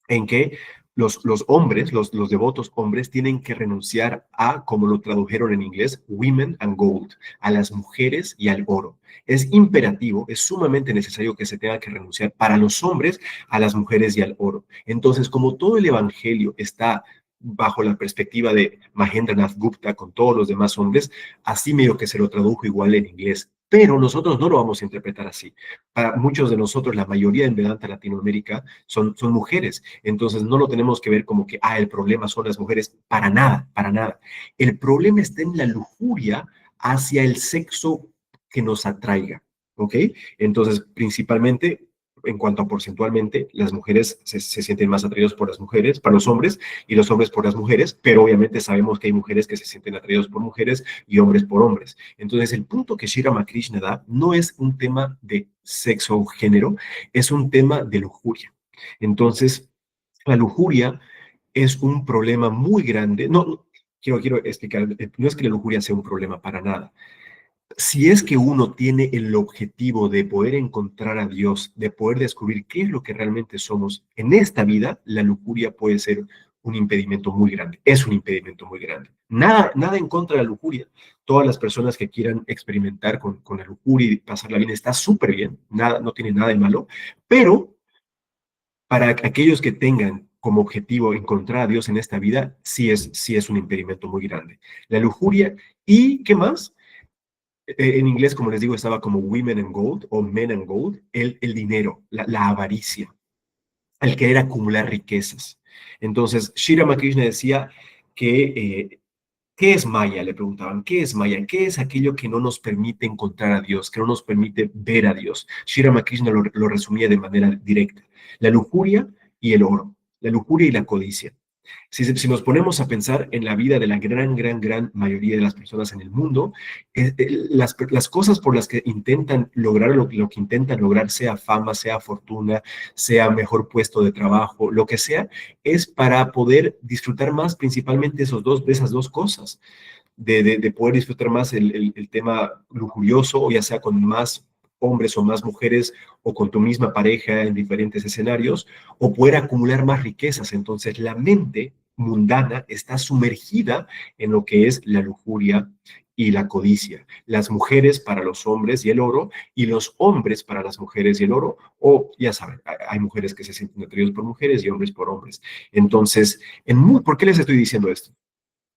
en que los hombres, los devotos hombres, tienen que renunciar a, como lo tradujeron en inglés, women and gold, a las mujeres y al oro. Es imperativo, es sumamente necesario que se tenga que renunciar para los hombres a las mujeres y al oro. Entonces, como todo el evangelio está bajo la perspectiva de Mahendranath Gupta con todos los demás hombres, así medio que se lo tradujo igual en inglés. Pero nosotros no lo vamos a interpretar así. Para muchos de nosotros, la mayoría en Vedanta Latinoamérica son mujeres. Entonces no lo tenemos que ver como que, el problema son las mujeres. Para nada, para nada. El problema está en la lujuria hacia el sexo que nos atraiga, ¿ok? Entonces, principalmente, en cuanto a porcentualmente, las mujeres se sienten más atraídos por las mujeres, para los hombres, y los hombres por las mujeres, pero obviamente sabemos que hay mujeres que se sienten atraídos por mujeres y hombres por hombres. Entonces, el punto que Sri Ramakrishna da no es un tema de sexo o género, es un tema de lujuria. Entonces, la lujuria es un problema muy grande. No, quiero explicar, no es que la lujuria sea un problema para nada. Si es que uno tiene el objetivo de poder encontrar a Dios, de poder descubrir qué es lo que realmente somos en esta vida, la lujuria puede ser un impedimento muy grande. Es un impedimento muy grande. Nada en contra de la lujuria. Todas las personas que quieran experimentar con la lujuria y pasarla bien está súper bien. No tiene nada de malo. Pero para aquellos que tengan como objetivo encontrar a Dios en esta vida, sí es un impedimento muy grande. La lujuria y, ¿qué más? En inglés, como les digo, estaba como Women and Gold o Men and Gold, el dinero, la avaricia, el querer acumular riquezas. Entonces, Shri Ramakrishna decía que, ¿qué es Maya? Le preguntaban, ¿qué es Maya? ¿Qué es aquello que no nos permite encontrar a Dios, que no nos permite ver a Dios? Shri Ramakrishna lo resumía de manera directa. La lujuria y el oro, la lujuria y la codicia. Si nos ponemos a pensar en la vida de la gran mayoría de las personas en el mundo, las cosas por las que intentan lograr lo que intentan lograr, sea fama, sea fortuna, sea mejor puesto de trabajo, lo que sea, es para poder disfrutar más principalmente de esas dos cosas, de poder disfrutar más el tema lujurioso, o ya sea con más hombres o más mujeres o con tu misma pareja en diferentes escenarios, o poder acumular más riquezas. Entonces la mente mundana está sumergida en lo que es la lujuria y la codicia. Las mujeres para los hombres y el oro, y los hombres para las mujeres y el oro, o ya saben, hay mujeres que se sienten atraídos por mujeres y hombres por hombres. Entonces, ¿por qué les estoy diciendo esto?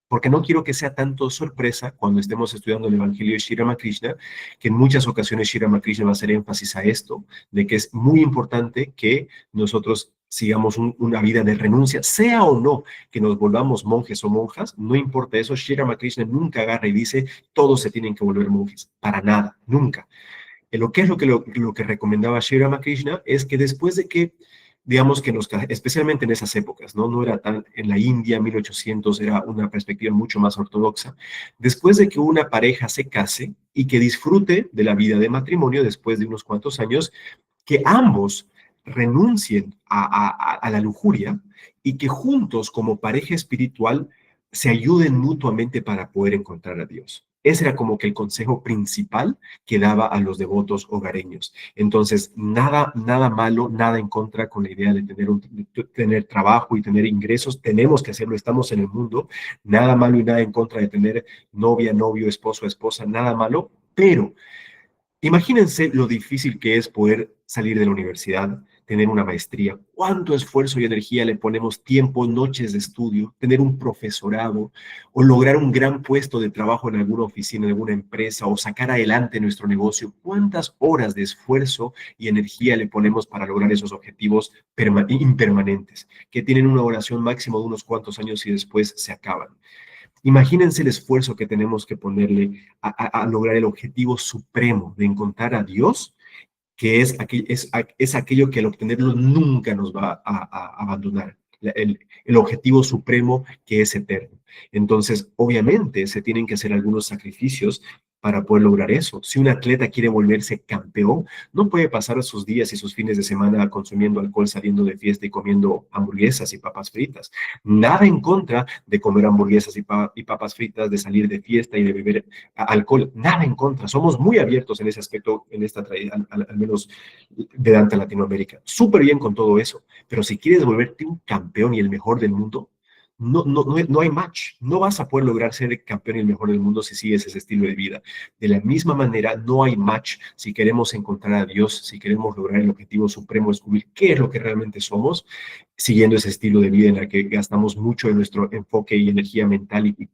Porque no quiero que sea tanto sorpresa cuando estemos estudiando el Evangelio de Sri Ramakrishna, que en muchas ocasiones Sri Ramakrishna va a hacer énfasis a esto, de que es muy importante que nosotros sigamos una vida de renuncia, sea o no que nos volvamos monjes o monjas, no importa eso. Sri Ramakrishna nunca agarra y dice todos se tienen que volver monjes, para nada, nunca. ¿Qué es lo que recomendaba Sri Ramakrishna? Es que después de que, digamos que especialmente en esas épocas, ¿no? No era tan, en la India, 1800, era una perspectiva mucho más ortodoxa. Después de que una pareja se case y que disfrute de la vida de matrimonio después de unos cuantos años, que ambos renuncien a la lujuria y que juntos como pareja espiritual se ayuden mutuamente para poder encontrar a Dios. Ese era como que el consejo principal que daba a los devotos hogareños. Entonces, nada malo, nada en contra con la idea de tener trabajo y tener ingresos. Tenemos que hacerlo, estamos en el mundo. Nada malo y nada en contra de tener novia, novio, esposo, esposa, nada malo. Pero imagínense lo difícil que es poder salir de la universidad, tener una maestría, cuánto esfuerzo y energía le ponemos, tiempo, noches de estudio, tener un profesorado o lograr un gran puesto de trabajo en alguna oficina, en alguna empresa o sacar adelante nuestro negocio. ¿Cuántas horas de esfuerzo y energía le ponemos para lograr esos objetivos impermanentes que tienen una duración máxima de unos cuantos años y después se acaban? Imagínense el esfuerzo que tenemos que ponerle a lograr el objetivo supremo de encontrar a Dios, que es aquello que al obtenerlo nunca nos va a abandonar, el objetivo supremo que es eterno. Entonces, obviamente, se tienen que hacer algunos sacrificios para poder lograr eso. Si un atleta quiere volverse campeón, no puede pasar sus días y sus fines de semana consumiendo alcohol, saliendo de fiesta y comiendo hamburguesas y papas fritas. Nada en contra de comer hamburguesas y papas fritas, de salir de fiesta y de beber alcohol, nada en contra. Somos muy abiertos en ese aspecto, en esta al menos Vedanta Latinoamérica. Súper bien con todo eso, pero si quieres volverte un campeón y el mejor del mundo, no hay match. No vas a poder lograr ser el campeón y el mejor del mundo si sigues ese estilo de vida. De la misma manera, no hay match si queremos encontrar a Dios, si queremos lograr el objetivo supremo, descubrir qué es lo que realmente somos, siguiendo ese estilo de vida en el que gastamos mucho de nuestro enfoque y energía mental y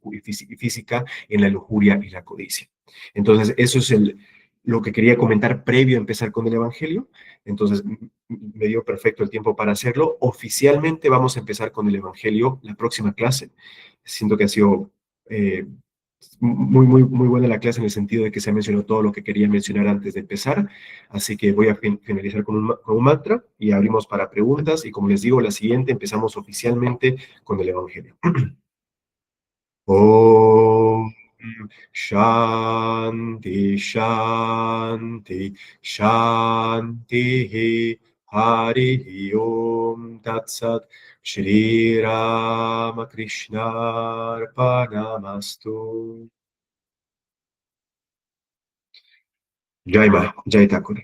física en la lujuria y la codicia. Entonces, eso es lo que quería comentar previo a empezar con el Evangelio. Entonces, me dio perfecto el tiempo para hacerlo. Oficialmente vamos a empezar con el Evangelio la próxima clase. Siento que ha sido muy buena la clase en el sentido de que se ha mencionado todo lo que quería mencionar antes de empezar. Así que voy a finalizar con un mantra y abrimos para preguntas. Y como les digo, la siguiente empezamos oficialmente con el Evangelio. Om Shanti Shanti Shanti Hari Om Tat Sat Shri Ramakrishna Arpanamastu. Jai Ma, Jai Thakur.